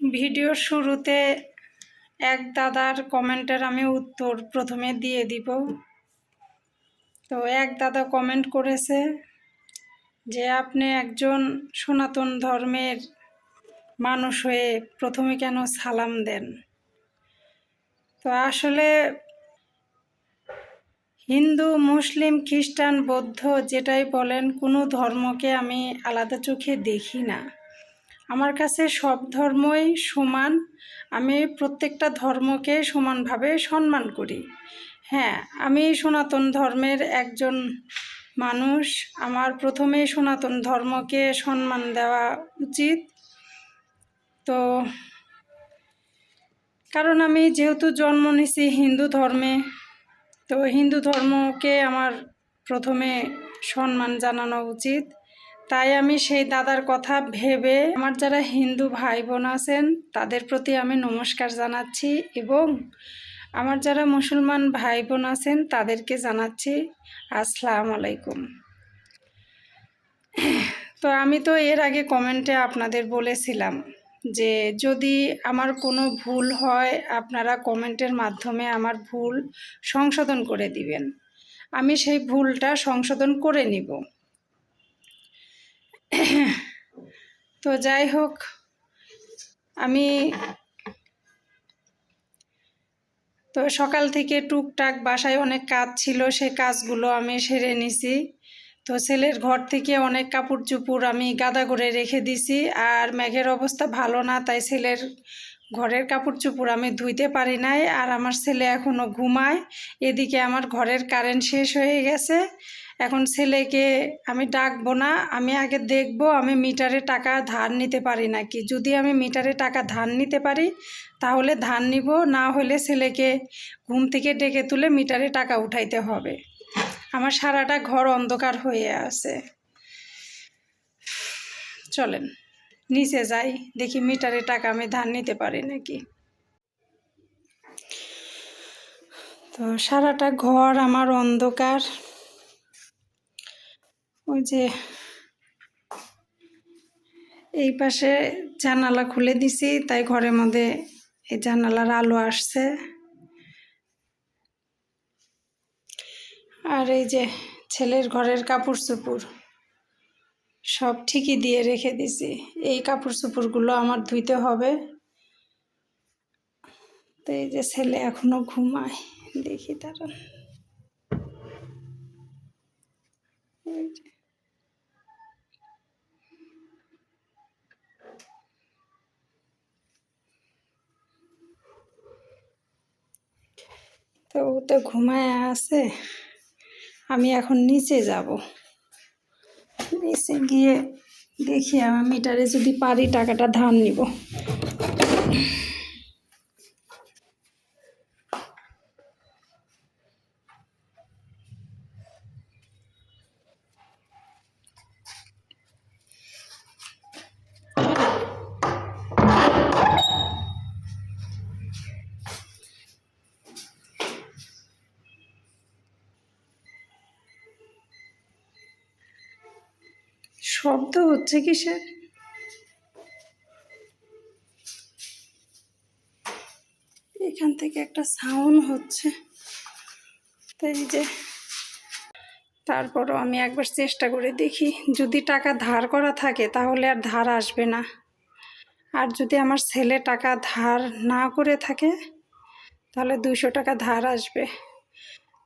ভিডিওর শুরুতে এক দাদার কমেন্টের আমি উত্তর প্রথমে দিয়ে দিব। তো এক দাদা কমেন্ট করেছে যে আপনি একজন সনাতন ধর্মের মানুষ হয়ে প্রথমে কেন সালাম দেন। তো আসলে হিন্দু, মুসলিম, খ্রিস্টান, বৌদ্ধ যেটাই বলেন, কোনো ধর্মকে আমি আলাদা চোখে দেখি না। আমার কাছে সব ধর্মই সমান। আমি প্রত্যেকটা ধর্মকে সমানভাবে সম্মান করি। হ্যাঁ, আমি সনাতন ধর্মের একজন মানুষ। আমার প্রথমেই সনাতন ধর্মকে সম্মান দেওয়া উচিত। তো কারণ আমি যেহেতু জন্ম নিয়েছি হিন্দু ধর্মে, তো হিন্দু ধর্মকে আমার প্রথমে সম্মান জানানো উচিত। তাই আমি সেই দাদার কথা ভেবে আমার যারা হিন্দু ভাই বোন আছেন তাদের প্রতি আমি নমস্কার জানাচ্ছি, এবং আমার যারা মুসলমান ভাই বোন আছেন তাদেরকে জানাচ্ছি আসসালামু আলাইকুম। তো আমি তো এর আগে কমেন্টে আপনাদের বলেছিলাম যে যদি আমার কোনো ভুল হয় আপনারা কমেন্টের মাধ্যমে আমার ভুল সংশোধন করে দিবেন। আমি সেই ভুলটা সংশোধন করে নিব। তো যাই হোক, আমি তো সকাল থেকে টুকটাক বাসায় অনেক কাজ ছিল, সেই কাজগুলো আমি সেরে নিছি। তো ছেলের ঘর থেকে অনেক কাপড় চোপড় আমি গাদা করে রেখে দিছি। আর মেঘের অবস্থা ভালো না, তাই ছেলের ঘরের কাপড় চোপড় আমি ধুইতে পারি নাই। আর আমার ছেলে এখনও ঘুমায়। এদিকে আমার ঘরের কারেন্ট শেষ হয়ে গেছে। এখন ছেলেকে আমি ডাকবো না, আমি আগে দেখব আমি মিটারে টাকা ধার নিতে পারি নাকি। যদি আমি মিটারে টাকা ধার নিতে পারি তাহলে ধার নিব, না হলে ছেলেকে ঘুম থেকে ডেকে তুলে মিটারে টাকা উঠাইতে হবে। আমার সারাটা ঘর অন্ধকার হয়ে আছে। চলেন নিচে যাই, দেখি মিটারে টাকা আমি ধার নিতে পারি নাকি। তো সারাটা ঘর আমার অন্ধকার। ওই যে এই পাশে জানালা খুলে দিছি, তাই ঘরের মধ্যে এই জানালার আলো আসছে। আর এই যে ছেলের ঘরের কাপড় চোপড় সব ঠিকই দিয়ে রেখে দিছি। এই কাপড় চোপড়গুলো আমার ধুইতে হবে। তো এই যে ছেলে এখনো ঘুমায়, দেখি তারা। তো ও তো ঘুমায় আছে। আমি এখন নিচে যাব, নিচে গিয়ে দেখি আমার মিটারে যদি পারি টাকাটা ধার নিব। শব্দ হচ্ছে কিসের? এখান থেকে একটা সাউন্ড হচ্ছে। তাই যে তারপরও আমি একবার চেষ্টা করে দেখি, যদি টাকা ধার করা থাকে তাহলে আর ধার আসবে না। আর যদি আমার ছেলে টাকা ধার না করে থাকে তাহলে 200 টাকা ধার আসবে।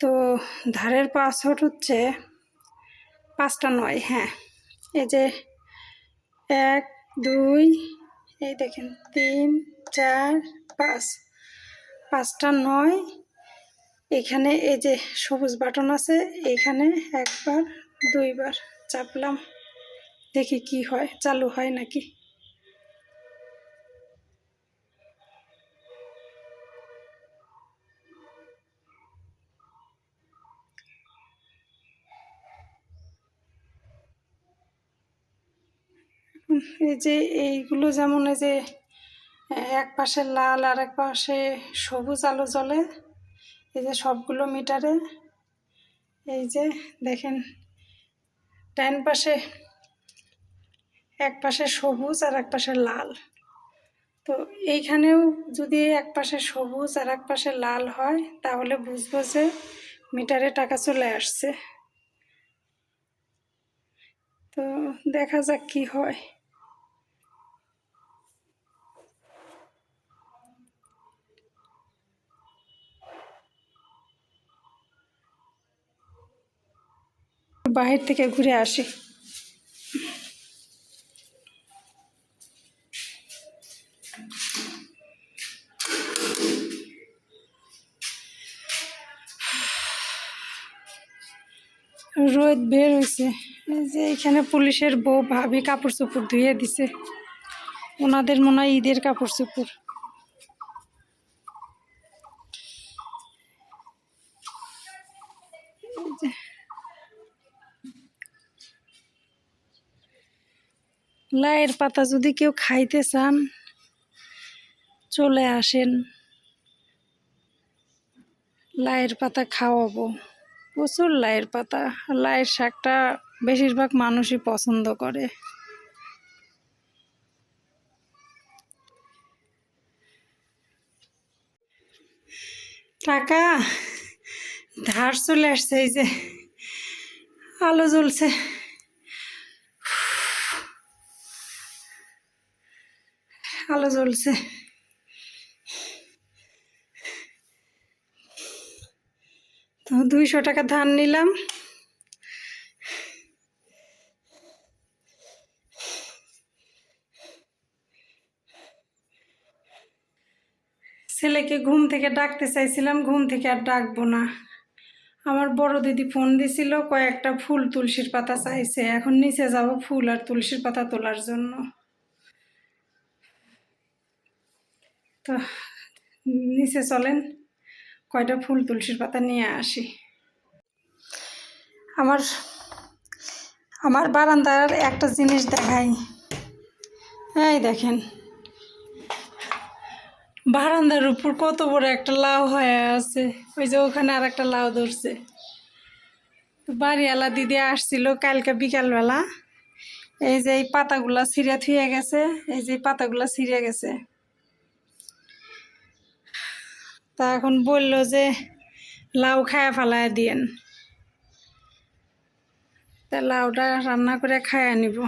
তো ধারের পাসওয়ার্ড হচ্ছে 5টা 9। হ্যাঁ, এই যে 1 2 এই দেখেন 3 4 5, 5টা 9। এখানে এই যে সবুজ বাটন আছে, এখানে একবার 2বার চাপলাম, দেখি কি হয়, চালু হয় নাকি। এই যে এইগুলো যেমন এই যে এক পাশে লাল আর এক পাশে সবুজ আলো জ্বলে, এই যে সবগুলো মিটারে। এই যে দেখেন ডান পাশে এক পাশে সবুজ আর এক পাশে লাল। তো এইখানেও যদি এক পাশে সবুজ আর এক পাশে লাল হয় তাহলে বুঝবো যে মিটারে টাকা চলে আসছে। তো দেখা যাক কি হয়। বাহির থেকে ঘুরে আসি। রোদ বের হয়েছে, এই যে এখানে পুলিশের বউ ভাবি কাপড় চোপড় ধুয়ে দিছে, ওনাদের মনে হয় ঈদের কাপড় চোপড়। লাইয়ের পাতা যদি কেউ খাইতে চান চলে আসেন, লাইয়ের পাতা খাওয়াবো। প্রচুর লাইয়ের পাতা, লাইয়ের শাকটা বেশিরভাগ মানুষই পছন্দ করে। টাকা ধার চলে আসছে, এই যে আলো জ্বলছে, আলো জ্বলছে। তো 200 টাকা ধার নিলাম। ছেলেকে ঘুম থেকে ডাকতে চাইছিলাম, ঘুম থেকে আর ডাকবো না। আমার বড় দিদি ফোন দিছিল, কয়েকটা ফুল তুলসীর পাতা চাইছে, এখন নিচে যাব ফুল আর তুলসীর পাতা তোলার জন্য। তো নিচে চলেন, কয়টা ফুল তুলসীর পাতা নিয়ে আসি। আমার আমার বারান্দার একটা জিনিস দেখাই, এই দেখেন বারান্দার উপর কত বড় একটা লাউ হয়ে আছে, ওই যে ওখানে আর একটা লাউ ধরছে। তো বাড়িওয়ালা দিদি আসছিল কালকে বিকালবেলা, এই যে এই পাতাগুলা ছিঁড়ে থুয়ে গেছে, এই যে পাতাগুলা ছিঁড়ে গেছে। তা এখন বললো যে লাউ খায়া ফেলায় দিয়েন, তা লাউটা রান্না করে খায়া নিব।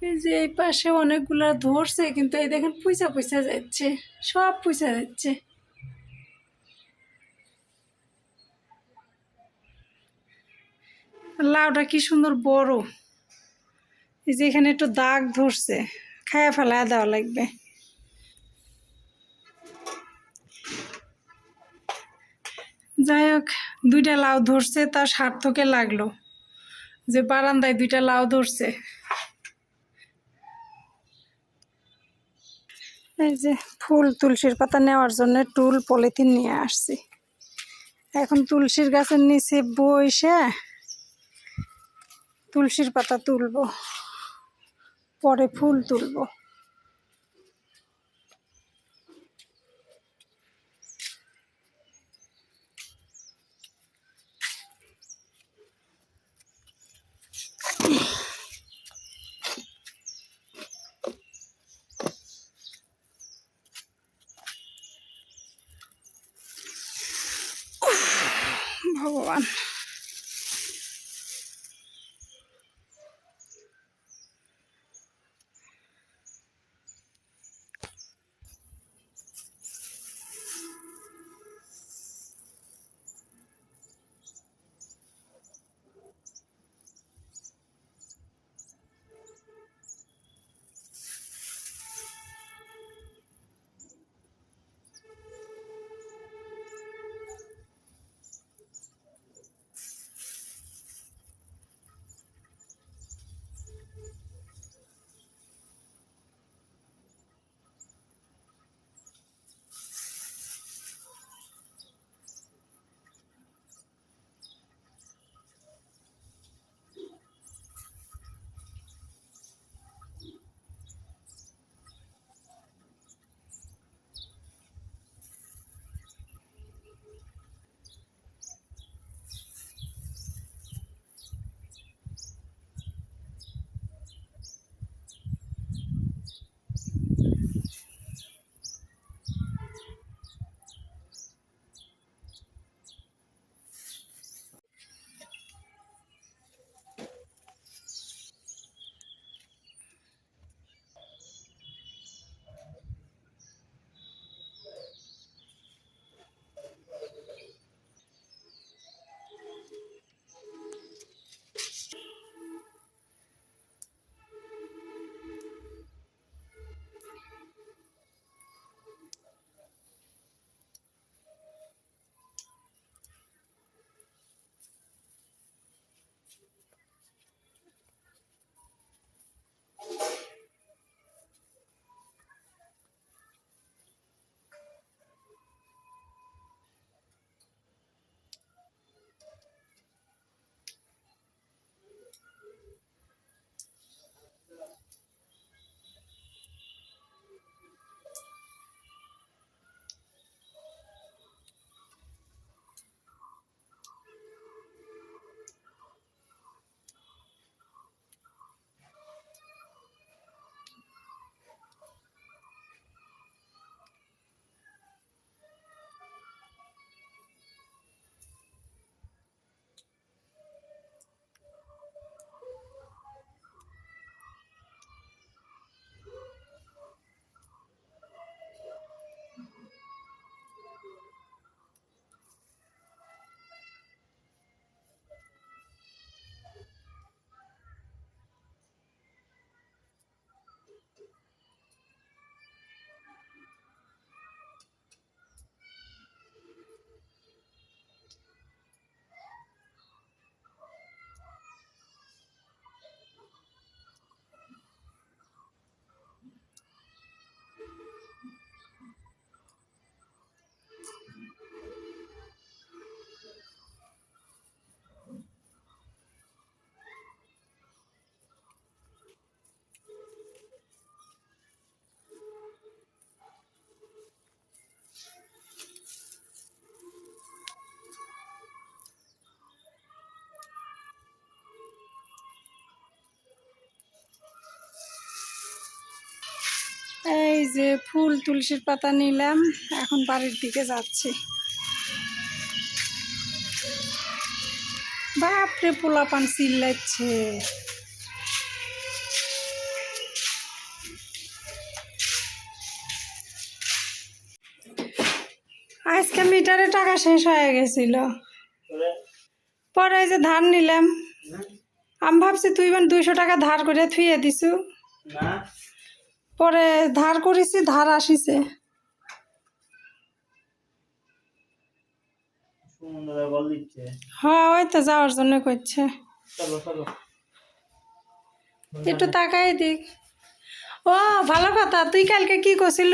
এই যে এই পাশে অনেকগুলা ধরছে, কিন্তু এই দেখেন পুইসা পুইসা যাচ্ছে, সব পুইসা যাচ্ছে। লাউটা কি সুন্দর বড়, এই যে এখানে একটু দাগ ধরছে, খায়া ফেলায় দেওয়া লাগবে। যাই হোক, 2টা লাউ ধরছে, তার সার্থকে লাগলো যে বারান্দায় 2টা লাউ ধরছে। এই যে ফুল তুলসীর পাতা নেওয়ার জন্য টুল পলিথিন নিয়ে আসছি। এখন তুলসীর গাছের নিচে বসে তুলসীর পাতা তুলবো, পরে ফুল তুলবো। ভগবান, এই যে ফুল তুলসীর পাতা নিলাম, এখন বাড়ির দিকে যাচ্ছি। বাপরে, পোলাপান চিল্লাচ্ছে। আজকে মিটারে টাকা শেষ হয়ে গেছিল, পরে এই যে ধার নিলাম। আমি ভাবছি তুই 200 টাকা ধার করে থুয়ে দিছু, পরে ধার করেছি, ধার আসিছে। হ্যাঁ, ওই তো যাওয়ার জন্য করছে। একটু তাকাই দিক। ও ভালো কথা, তুই কালকে কি করছিল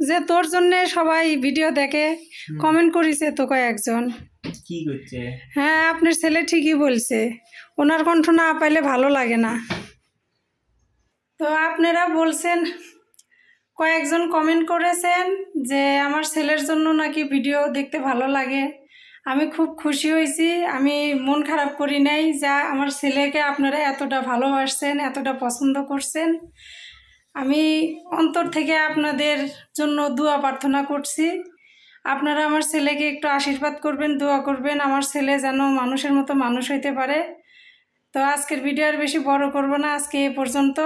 যে তোর জন্য সবাই ভিডিও দেখে, কমেন্ট করিছে তো কয়েকজন। কি করছে? হ্যাঁ, আপনার ছেলে ঠিকই বলছে, ওনার কণ্ঠ না পাইলে ভালো লাগে না। তো আপনারা বলছেন, কয়েকজন কমেন্ট করেছেন যে আমার ছেলের জন্য নাকি ভিডিও দেখতে ভালো লাগে। আমি খুব খুশি হয়েছি, আমি মন খারাপ করি নাই, যা আমার ছেলেকে আপনারা এতটা ভালোবাসছেন, এতটা পছন্দ করছেন। আমি অন্তর থেকে আপনাদের জন্য দোয়া প্রার্থনা করছি। আপনারা আমার ছেলেকে একটু আশীর্বাদ করবেন, দোয়া করবেন, আমার ছেলে যেন মানুষের মতো মানুষ হইতে পারে। তো আজকের ভিডিও আর বেশি বড় করব না, আজকে এ পর্যন্ত।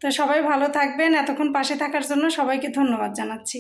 তো সবাই ভালো থাকবেন, এতক্ষণ পাশে থাকার জন্য সবাইকে ধন্যবাদ জানাচ্ছি।